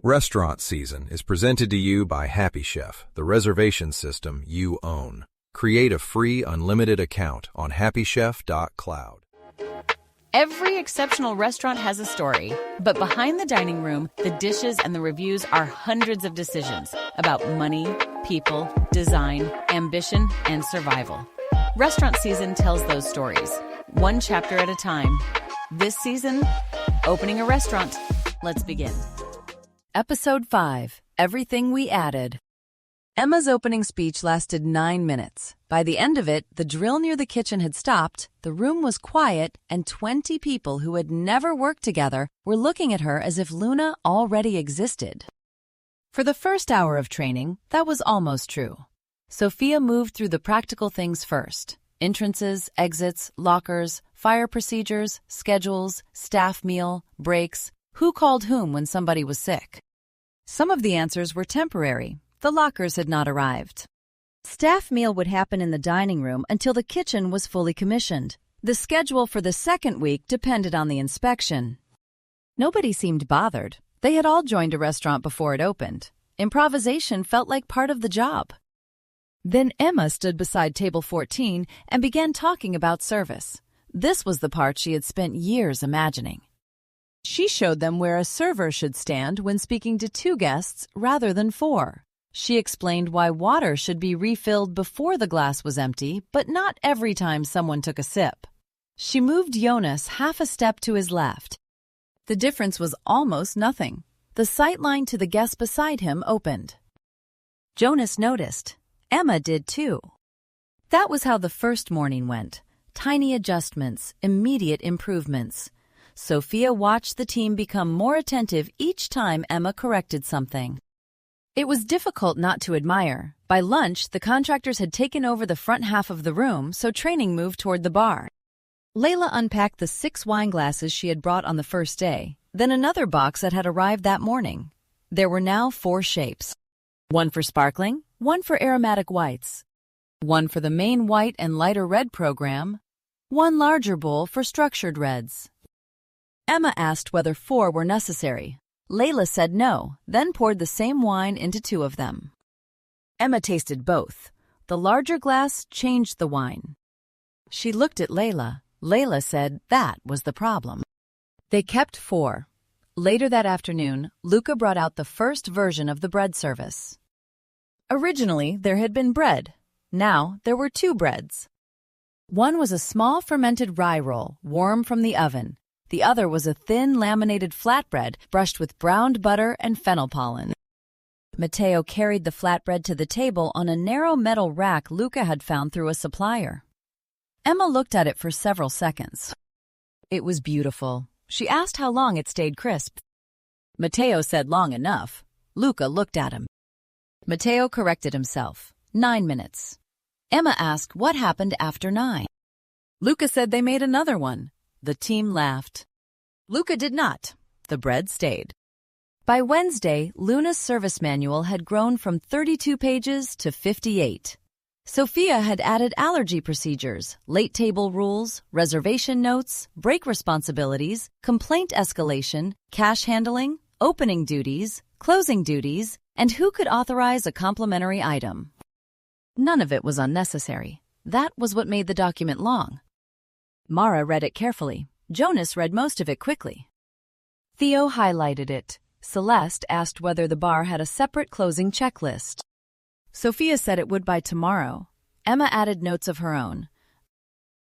Restaurant season is presented to you by Happy Chef, the reservation system you own. Create a free unlimited account on happychef.cloud. Every exceptional restaurant has a story, but behind the dining room, the dishes and the reviews are hundreds of decisions about money, people, design, ambition, and survival. Restaurant season tells those stories, one chapter at a time. This season, opening a restaurant. Let's begin. Episode 5, Everything We Added. Emma's opening speech lasted 9 minutes. By the end of it, the drill near the kitchen had stopped, the room was quiet, and 20 people who had never worked together were looking at her as if Luna already existed. For the first hour of training, that was almost true. Sophia moved through the practical things first. Entrances, exits, lockers, fire procedures, schedules, staff meal, breaks, who called whom when somebody was sick. Some of the answers were temporary. The lockers had not arrived. Staff meal would happen in the dining room until the kitchen was fully commissioned. The schedule for the second week depended on the inspection. Nobody seemed bothered. They had all joined a restaurant before it opened. Improvisation felt like part of the job. Then Emma stood beside table 14 and began talking about service. This was the part she had spent years imagining. She showed them where a server should stand when speaking to 2 guests rather than 4. She explained why water should be refilled before the glass was empty, but not every time someone took a sip. She moved Jonas half a step to his left. The difference was almost nothing. The sight line to the guest beside him opened. Jonas noticed. Emma did too. That was how the first morning went. Tiny adjustments, immediate improvements. Sophia watched the team become more attentive each time Emma corrected something. It was difficult not to admire. By lunch, the contractors had taken over the front half of the room, so training moved toward the bar. Layla unpacked the 6 wine glasses she had brought on the first day, then another box that had arrived that morning. There were now 4 shapes. 1 for sparkling, 1 for aromatic whites, 1 for the main white and lighter red program, 1 larger bowl for structured reds. Emma asked whether 4 were necessary. Layla said no, then poured the same wine into 2 of them. Emma tasted both. The larger glass changed the wine. She looked at Layla. Layla said that was the problem. They kept 4. Later that afternoon, Luca brought out the first version of the bread service. Originally, there had been bread. Now, there were 2 breads. One was a small fermented rye roll, warm from the oven. The other was a thin, laminated flatbread brushed with browned butter and fennel pollen. Matteo carried the flatbread to the table on a narrow metal rack Luca had found through a supplier. Emma looked at it for several seconds. It was beautiful. She asked how long it stayed crisp. Matteo said long enough. Luca looked at him. Matteo corrected himself. 9 minutes. Emma asked what happened after 9. Luca said they made another one. The team laughed. Luca did not. The bread stayed. By Wednesday, Luna's service manual had grown from 32 pages to 58. Sophia had added allergy procedures, late table rules, reservation notes, break responsibilities, complaint escalation, cash handling, opening duties, closing duties, and who could authorize a complimentary item. None of it was unnecessary. That was what made the document long. Mara read it carefully. Jonas read most of it quickly. Theo highlighted it. Celeste asked whether the bar had a separate closing checklist. Sophia said it would by tomorrow. Emma added notes of her own.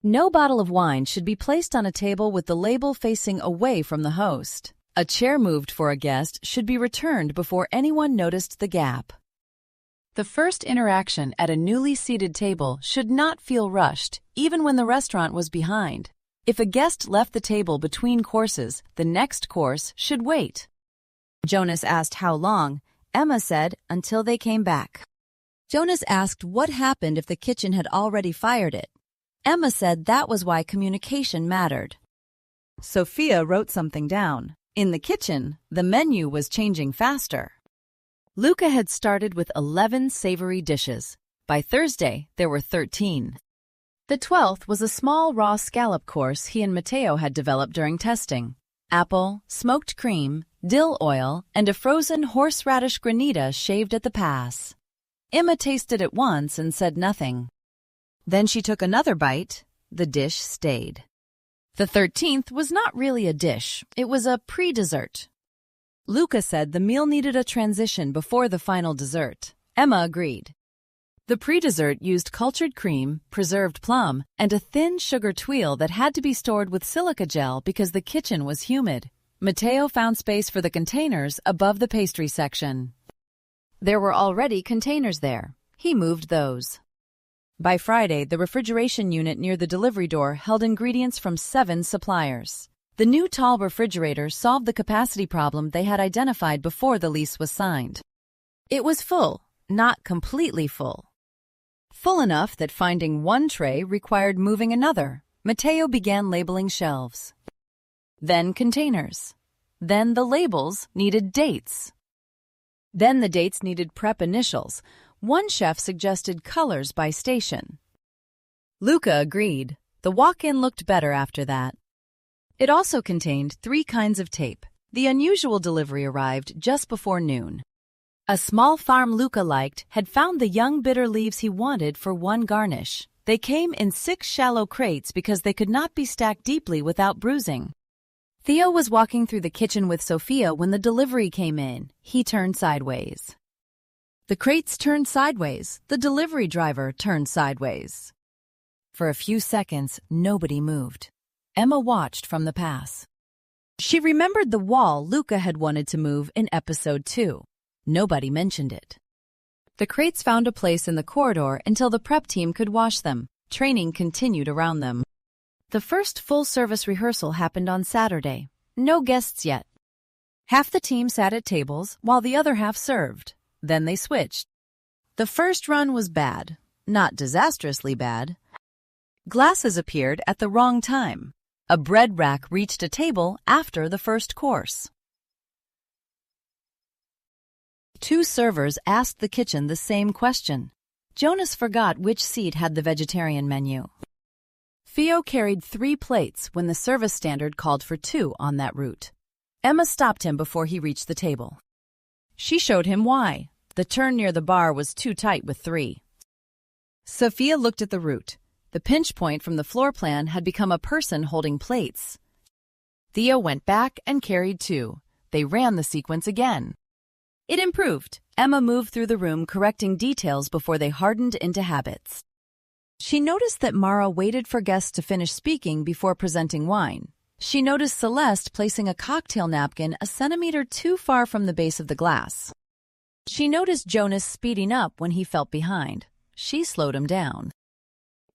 No bottle of wine should be placed on a table with the label facing away from the host. A chair moved for a guest should be returned before anyone noticed the gap. The first interaction at a newly seated table should not feel rushed, even when the restaurant was behind. If a guest left the table between courses, the next course should wait. Jonas asked how long. Emma said until they came back. Jonas asked what happened if the kitchen had already fired it. Emma said that was why communication mattered. Sophia wrote something down. In the kitchen, the menu was changing faster. Luca had started with 11 savory dishes. By Thursday, there were 13. The 12th was a small raw scallop course he and Matteo had developed during testing. apple, smoked cream, dill oil, and a frozen horseradish granita shaved at the pass. Emma tasted it once and said nothing. Then she took another bite. The dish stayed. The 13th was not really a dish. It was a pre-dessert. Luca said the meal needed a transition before the final dessert. Emma agreed. The pre-dessert used cultured cream, preserved plum, and a thin sugar tuile that had to be stored with silica gel because the kitchen was humid. Matteo found space for the containers above the pastry section. There were already containers there. He moved those. By Friday, the refrigeration unit near the delivery door held ingredients from 7 suppliers. The new tall refrigerator solved the capacity problem they had identified before the lease was signed. It was full, not completely full. Full enough that finding one tray required moving another. Matteo began labeling shelves. Then containers. Then the labels needed dates. Then the dates needed prep initials. One chef suggested colors by station. Luca agreed. The walk-in looked better after that. It also contained 3 kinds of tape. The unusual delivery arrived just before noon. A small farm Luca liked had found the young bitter leaves he wanted for one garnish. They came in 6 shallow crates because they could not be stacked deeply without bruising. Theo was walking through the kitchen with Sophia when the delivery came in. He turned sideways. The crates turned sideways. The delivery driver turned sideways. For a few seconds, nobody moved. Emma watched from the pass. She remembered the wall Luca had wanted to move in episode 2. Nobody mentioned it. The crates found a place in the corridor until the prep team could wash them. Training continued around them. The first full-service rehearsal happened on Saturday. No guests yet. Half the team sat at tables while the other half served. Then they switched. The first run was bad. Not disastrously bad. Glasses appeared at the wrong time. A bread rack reached a table after the first course. 2 servers asked the kitchen the same question. Jonas forgot which seat had the vegetarian menu. Theo carried 3 plates when the service standard called for 2 on that route. Emma stopped him before he reached the table. She showed him why. The turn near the bar was too tight with 3. Sophia looked at the route. The pinch point from the floor plan had become a person holding plates. Theo went back and carried 2. They ran the sequence again. It improved. Emma moved through the room correcting details before they hardened into habits. She noticed that Mara waited for guests to finish speaking before presenting wine. She noticed Celeste placing a cocktail napkin a centimeter too far from the base of the glass. She noticed Jonas speeding up when he felt behind. She slowed him down.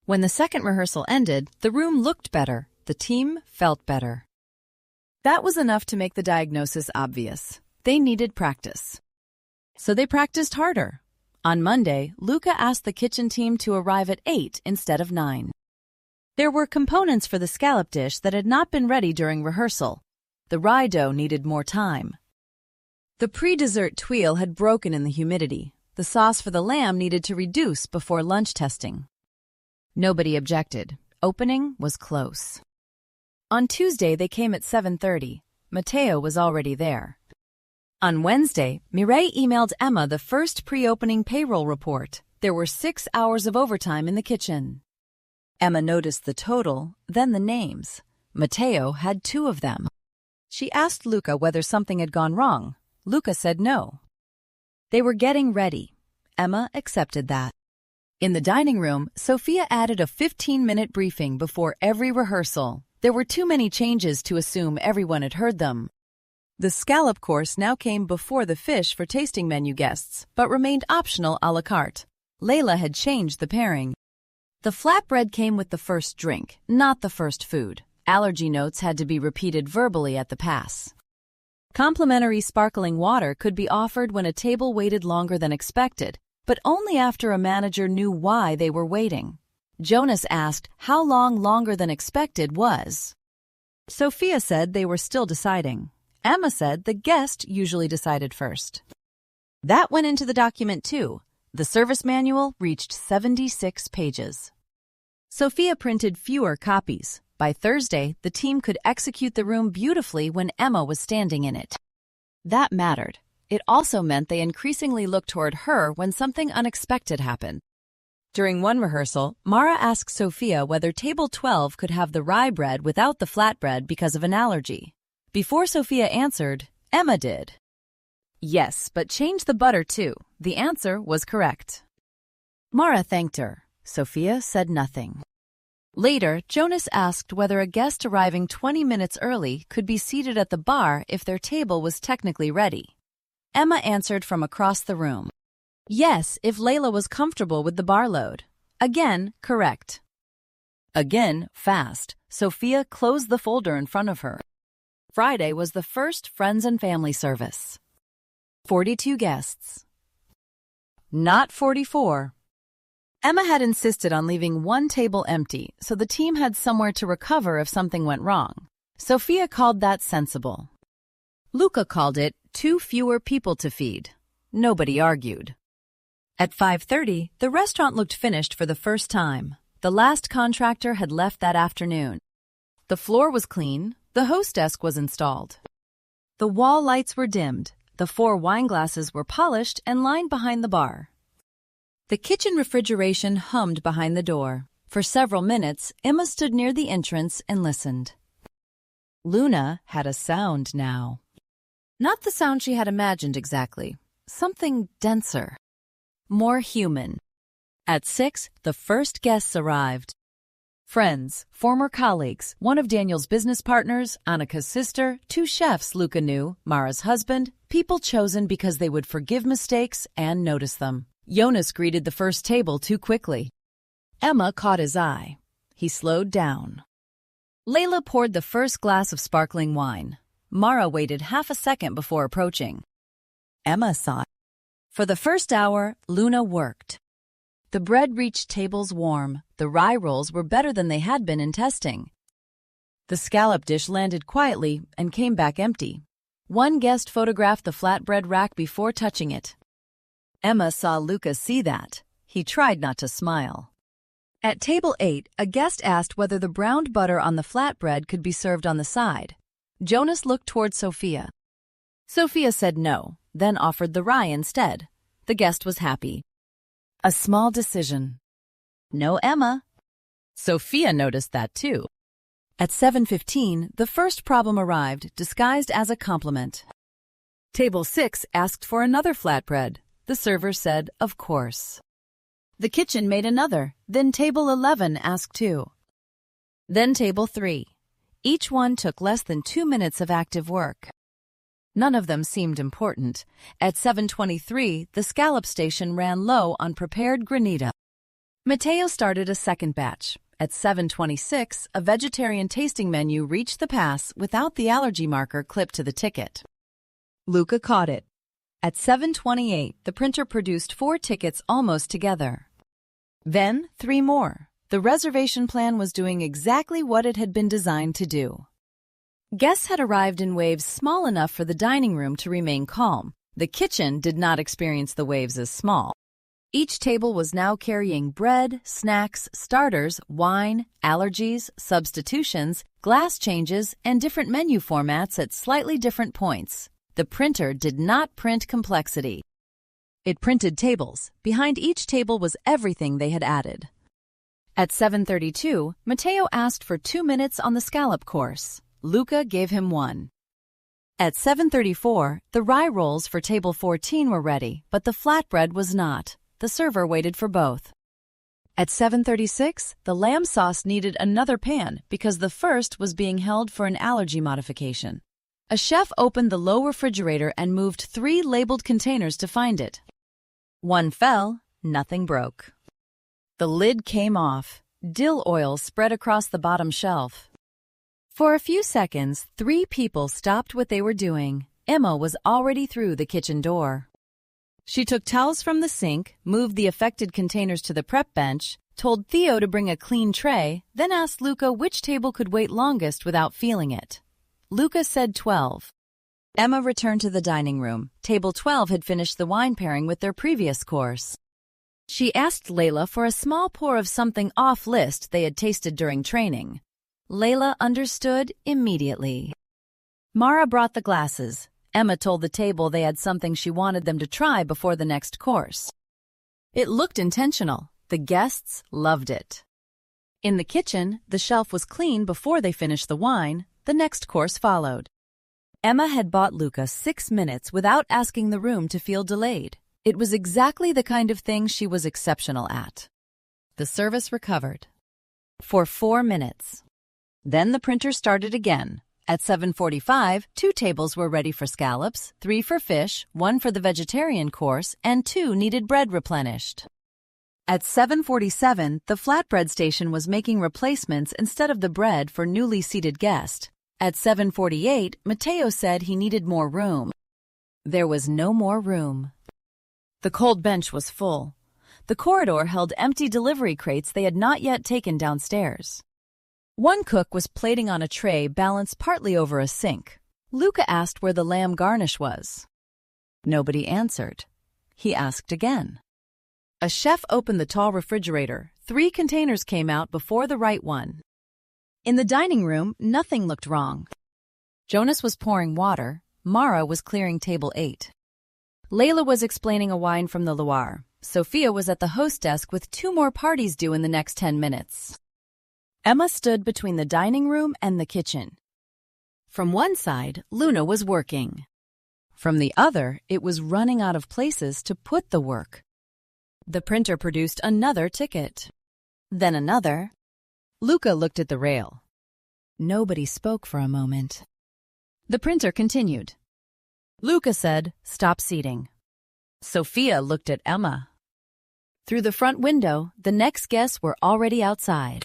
When the second rehearsal ended, the room looked better. The team felt better. That was enough to make the diagnosis obvious. They needed practice. So they practiced harder. On Monday, Luca asked the kitchen team to arrive at 8 instead of 9. There were components for the scallop dish that had not been ready during rehearsal. The rye dough needed more time. The pre-dessert tuile had broken in the humidity. The sauce for the lamb needed to reduce before lunch testing. Nobody objected. Opening was close. On Tuesday, they came at 7:30. Matteo was already there. On Wednesday, Mireille emailed Emma the first pre-opening payroll report. There were 6 hours of overtime in the kitchen. Emma noticed the total, then the names. Matteo had 2 of them. She asked Luca whether something had gone wrong. Luca said no. They were getting ready. Emma accepted that. In the dining room, Sophia added a 15-minute briefing before every rehearsal. There were too many changes to assume everyone had heard them. The scallop course now came before the fish for tasting menu guests, but remained optional a la carte. Layla had changed the pairing. The flatbread came with the first drink, not the first food. Allergy notes had to be repeated verbally at the pass. Complimentary sparkling water could be offered when a table waited longer than expected, but only after a manager knew why they were waiting. Jonas asked how long longer than expected was. Sophia said they were still deciding. Emma said the guest usually decided first. That went into the document too. The service manual reached 76 pages. Sophia printed fewer copies. By Thursday, the team could execute the room beautifully when Emma was standing in it. That mattered. It also meant they increasingly looked toward her when something unexpected happened. During one rehearsal, Mara asked Sophia whether table 12 could have the rye bread without the flatbread because of an allergy. Before Sophia answered, Emma did. Yes, but change the butter too. The answer was correct. Mara thanked her. Sophia said nothing. Later, Jonas asked whether a guest arriving 20 minutes early could be seated at the bar if their table was technically ready. Emma answered from across the room. Yes, if Layla was comfortable with the bar load. Again, correct. Again, fast. Sophia closed the folder in front of her. Friday was the first friends and family service. 42 guests. Not 44. Emma had insisted on leaving one table empty, so the team had somewhere to recover if something went wrong. Sophia called that sensible. Luca called it too fewer people to feed. Nobody argued. At 5:30, the restaurant looked finished for the first time. The last contractor had left that afternoon. The floor was clean. The host desk was installed. The wall lights were dimmed. The 4 wine glasses were polished and lined behind the bar. The kitchen refrigeration hummed behind the door. For several minutes, Emma stood near the entrance and listened. Luna had a sound now. Not the sound she had imagined exactly. Something denser. More human. At 6, the first guests arrived. Friends, former colleagues, one of Daniel's business partners, Annika's sister, 2 chefs Luca knew, Mara's husband, people chosen because they would forgive mistakes and notice them. Jonas greeted the first table too quickly. Emma caught his eye. He slowed down. Layla poured the first glass of sparkling wine. Mara waited half a second before approaching. Emma saw it. For the first hour, Luna worked. The bread reached tables warm. The rye rolls were better than they had been in testing. The scallop dish landed quietly and came back empty. One guest photographed the flatbread rack before touching it. Emma saw Luca see that. He tried not to smile. At table 8, a guest asked whether the browned butter on the flatbread could be served on the side. Jonas looked toward Sophia. Sophia said no, then offered the rye instead. The guest was happy. A small decision. No Emma. Sophia noticed that too. At 7:15, the first problem arrived, disguised as a compliment. Table 6 asked for another flatbread. The server said, of course. The kitchen made another. Then table 11 asked too. Then table 3. Each one took less than 2 minutes of active work. None of them seemed important. At 7:23, the scallop station ran low on prepared granita. Matteo started a second batch. At 7:26, a vegetarian tasting menu reached the pass without the allergy marker clipped to the ticket. Luca caught it. At 7:28, the printer produced 4 tickets almost together. Then 3 more. The reservation plan was doing exactly what it had been designed to do. Guests had arrived in waves small enough for the dining room to remain calm. The kitchen did not experience the waves as small. Each table was now carrying bread, snacks, starters, wine, allergies, substitutions, glass changes, and different menu formats at slightly different points. The printer did not print complexity. It printed tables. Behind each table was everything they had added. At 7:32, Matteo asked for 2 minutes on the scallop course. Luca gave him 1. At 7:34, the rye rolls for table 14 were ready, but the flatbread was not. The server waited for both. At 7:36, the lamb sauce needed another pan because the first was being held for an allergy modification. A chef opened the low refrigerator and moved 3 labeled containers to find it. One fell, nothing broke. The lid came off. Dill oil spread across the bottom shelf. For a few seconds, 3 people stopped what they were doing. Emma was already through the kitchen door. She took towels from the sink, moved the affected containers to the prep bench, told Theo to bring a clean tray, then asked Luca which table could wait longest without feeling it. Luca said 12. Emma returned to the dining room. Table 12 had finished the wine pairing with their previous course. She asked Layla for a small pour of something off-list they had tasted during training. Layla understood immediately. Mara brought the glasses. Emma told the table they had something she wanted them to try before the next course. It looked intentional. The guests loved it. In the kitchen, the shelf was clean before they finished the wine. The next course followed. Emma had bought Luca 6 minutes without asking the room to feel delayed. It was exactly the kind of thing she was exceptional at. The service recovered. For 4 minutes. Then the printer started again. At 7:45, 2 tables were ready for scallops, 3 for fish, 1 for the vegetarian course, and 2 needed bread replenished. At 7:47, the flatbread station was making replacements instead of the bread for newly seated guests. At 7:48, Matteo said he needed more room. There was no more room. The cold bench was full. The corridor held empty delivery crates they had not yet taken downstairs. One cook was plating on a tray balanced partly over a sink. Luca asked where the lamb garnish was. Nobody answered. He asked again. A chef opened the tall refrigerator. 3 containers came out before the right one. In the dining room, nothing looked wrong. Jonas was pouring water. Mara was clearing table 8. Layla was explaining a wine from the Loire. Sophia was at the host desk with 2 more parties due in the next 10 minutes. Emma stood between the dining room and the kitchen. From one side, Luna was working. From the other, it was running out of places to put the work. The printer produced another ticket. Then another. Luca looked at the rail. Nobody spoke for a moment. The printer continued. Luca said, "Stop seating." Sophia looked at Emma. Through the front window, the next guests were already outside.